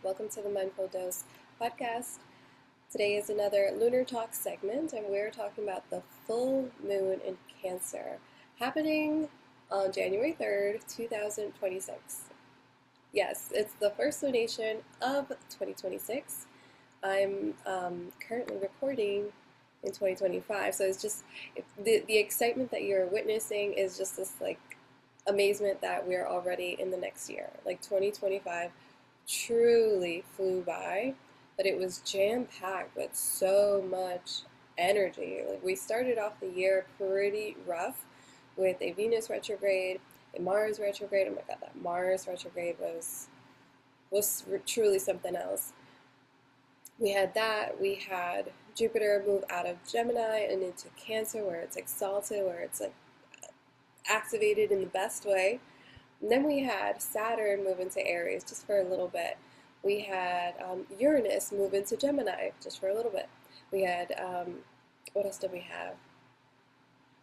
Welcome to the Mindful Dose podcast. Today is another Lunar Talks segment, and we're talking about the full moon in Cancer happening on January 3rd, 2026. Yes, it's the first lunation of 2026. I'm currently recording in 2025, so it's just the excitement that you're witnessing is just this like amazement that we're already in the next year. Like 2025 truly flew by, but it was jam-packed with so much energy. Like we started off the year pretty rough with a Venus retrograde, a Mars retrograde. Oh my God, that Mars retrograde was truly something else. We had that. We had Jupiter move out of Gemini and into Cancer, where it's exalted, where it's like activated in the best way. And then we had Saturn move into Aries just for a little bit. We had Uranus move into Gemini just for a little bit. We had, what else did we have?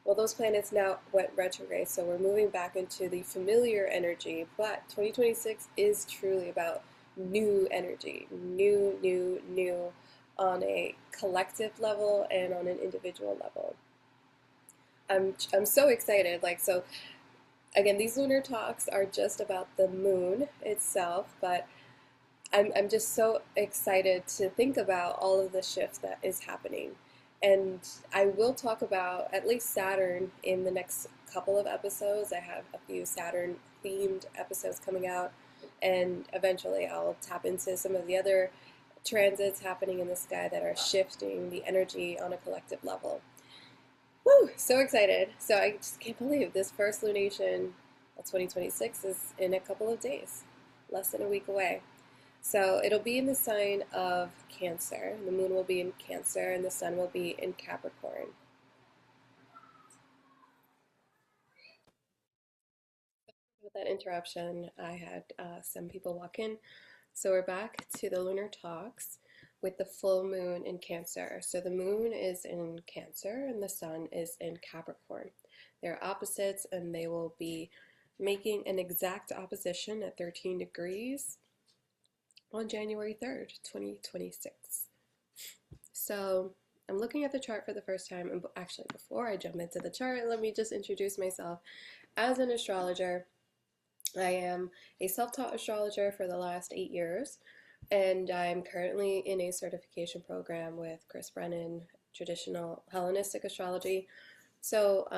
Well, those planets now went retrograde, so we're moving back into the familiar energy, but 2026 is truly about new energy, new on a collective level and on an individual level. I'm so excited. So again, these lunar talks are just about the moon itself, but I'm just so excited to think about all of the shifts that is happening. And I will talk about at least Saturn in the next couple of episodes. I have a few Saturn themed episodes coming out, and eventually I'll tap into some of the other transits happening in the sky that are shifting the energy on a collective level. Woo! So excited. So I just can't believe this first lunation of 2026 is in a couple of days, less than a week away. So it'll be in the sign of Cancer. The moon will be in Cancer and the sun will be in Capricorn. With that interruption, I had some people walk in. So we're back to the Lunar Talks with the full moon in Cancer. So the moon is in Cancer and the sun is in Capricorn. They're opposites and they will be making an exact opposition at 13 degrees on January 3rd, 2026. So I'm looking at the chart for the first time, and actually before I jump into the chart, let me just introduce myself as an astrologer. I am a self-taught astrologer for the last 8 years, and I'm currently in a certification program with Chris Brennan, traditional Hellenistic astrology. So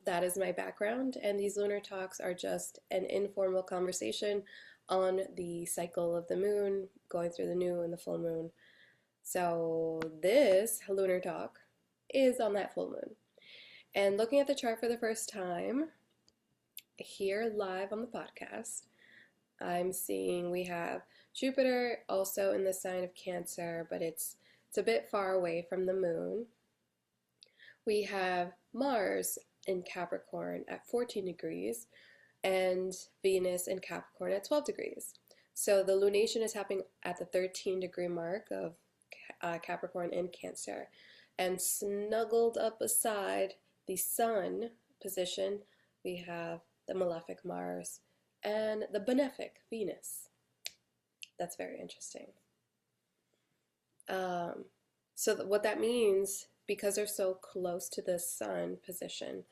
that is my background, and these lunar talks are just an informal conversation on the cycle of the moon, going through the new and the full moon. So this lunar talk is on that full moon. And looking at the chart for the first time, here live on the podcast, I'm seeing we have Jupiter also in the sign of Cancer, but it's a bit far away from the moon. We have Mars in Capricorn at 14 degrees and Venus in Capricorn at 12 degrees. So the lunation is happening at the 13-degree mark of Capricorn and Cancer. And snuggled up beside the sun position, we have the malefic Mars and the benefic Venus. That's very interesting. What that means, because they're so close to the sun position,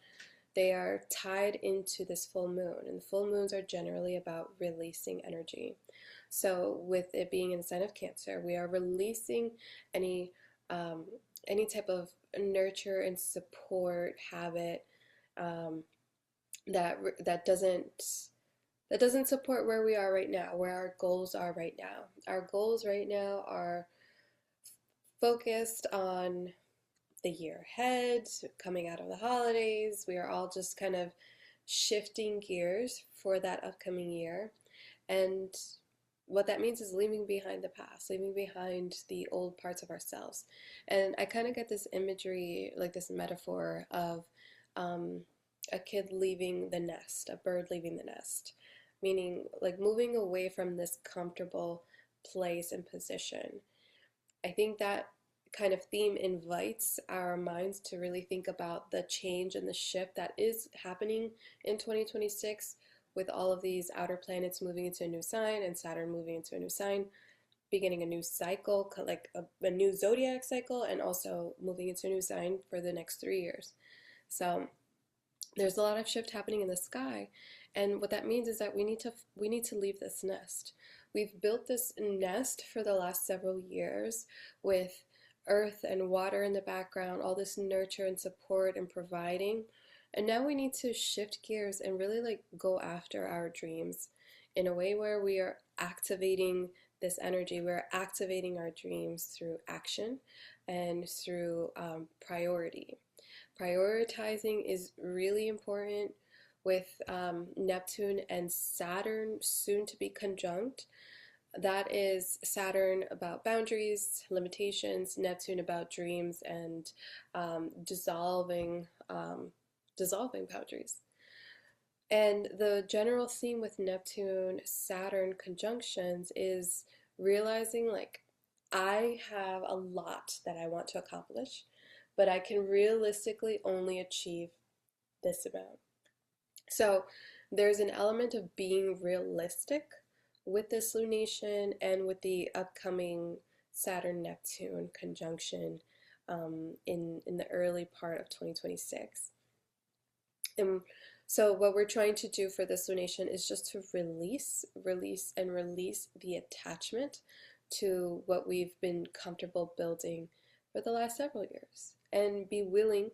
they are tied into this full moon, and the full moons are generally about releasing energy. So with it being in the sign of Cancer, we are releasing any type of nurture and support habit that doesn't support where we are right now, where our goals are right now. Our goals right now are focused on the year ahead, coming out of the holidays. We are all just kind of shifting gears for that upcoming year. And what that means is leaving behind the past, leaving behind the old parts of ourselves. And I kind of get this imagery, like this metaphor of a kid leaving the nest, a bird leaving the nest, meaning like moving away from this comfortable place and position. I think that kind of theme invites our minds to really think about the change and the shift that is happening in 2026 with all of these outer planets moving into a new sign and Saturn moving into a new sign. beginning a new cycle, like a new zodiac cycle, and also moving into a new sign for the next 3 years. So there's a lot of shift happening in the sky, and what that means is that we need to leave this nest. We've built this nest for the last several years with earth and water in the background, all this nurture and support and providing, and now we need to shift gears and really like go after our dreams in a way where we are activating this energy. We're activating our dreams through action and through priority. Prioritizing is really important with Neptune and Saturn soon to be conjunct. That is Saturn about boundaries, limitations, Neptune about dreams and dissolving boundaries. And the general theme with Neptune Saturn conjunctions is realizing like I have a lot that I want to accomplish, but I can realistically only achieve this amount. So there's an element of being realistic with this lunation and with the upcoming Saturn Neptune conjunction in the early part of 2026. And so what we're trying to do for this lunation is just to release the attachment to what we've been comfortable building for the last several years and be willing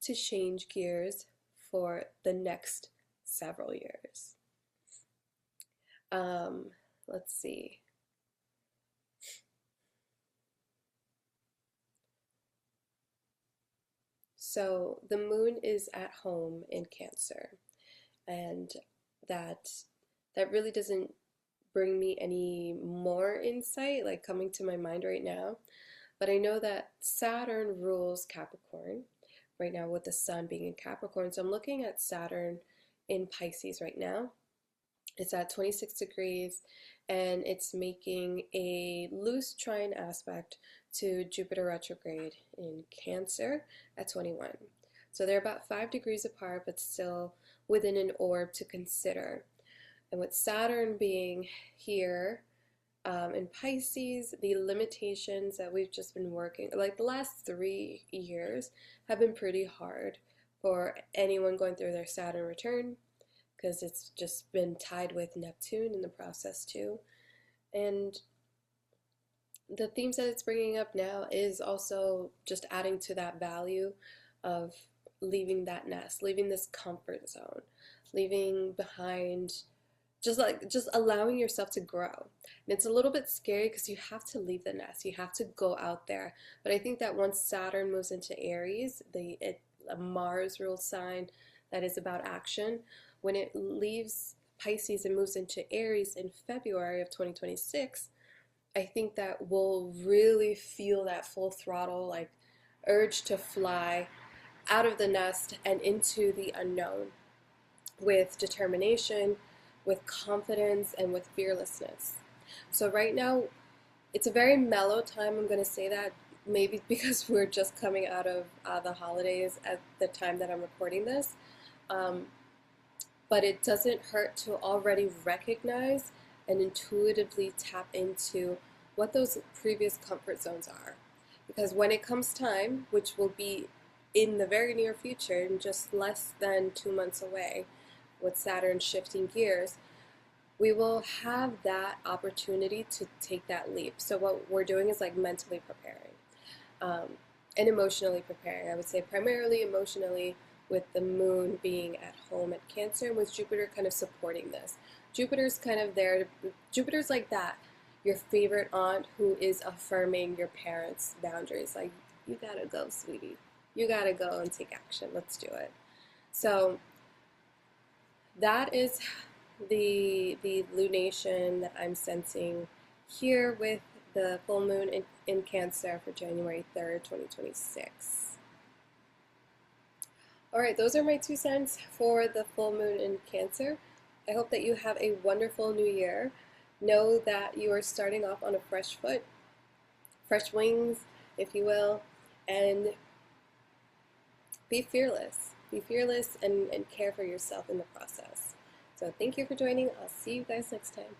to change gears for the next several years. Let's see. So the moon is at home in Cancer, and that that really doesn't bring me any more insight like coming to my mind right now. But I know that Saturn rules Capricorn right now with the sun being in Capricorn. So I'm looking at Saturn in Pisces right now. It's at 26 degrees and it's making a loose trine aspect to Jupiter retrograde in Cancer at 21. So they're about 5 degrees apart, but still within an orb to consider. And with Saturn being here in Pisces, the limitations that we've just been working, like the last 3 years, have been pretty hard for anyone going through their Saturn return because it's just been tied with Neptune in the process too. And the themes that it's bringing up now is also just adding to that value of leaving that nest, leaving this comfort zone, leaving behind just allowing yourself to grow. And it's a little bit scary because you have to leave the nest. You have to go out there. But I think that once Saturn moves into Aries, a Mars ruled sign that is about action, when it leaves Pisces and moves into Aries in February of 2026, I think that we'll really feel that full throttle like urge to fly out of the nest and into the unknown with determination, with confidence, and with fearlessness. So right now, it's a very mellow time. I'm going to say that maybe because we're just coming out of the holidays at the time that I'm recording this. But it doesn't hurt to already recognize and intuitively tap into what those previous comfort zones are. Because when it comes time, which will be in the very near future, in just less than 2 months away, with Saturn shifting gears, we will have that opportunity to take that leap. So what we're doing is like mentally preparing and emotionally preparing. I would say primarily emotionally, with the moon being at home at Cancer and with Jupiter kind of supporting this. Jupiter's kind of there. Jupiter's like that, your favorite aunt who is affirming your parents' boundaries. Like, you gotta go, sweetie. You gotta go and take action. Let's do it. So that is the lunation that I'm sensing here with the full moon in Cancer for January 3rd, 2026. All right, those are my 2 cents for the full moon in Cancer. I hope that you have a wonderful new year. Know that you are starting off on a fresh foot, fresh wings, if you will, and be fearless. Be fearless and care for yourself in the process. So thank you for joining. I'll see you guys next time.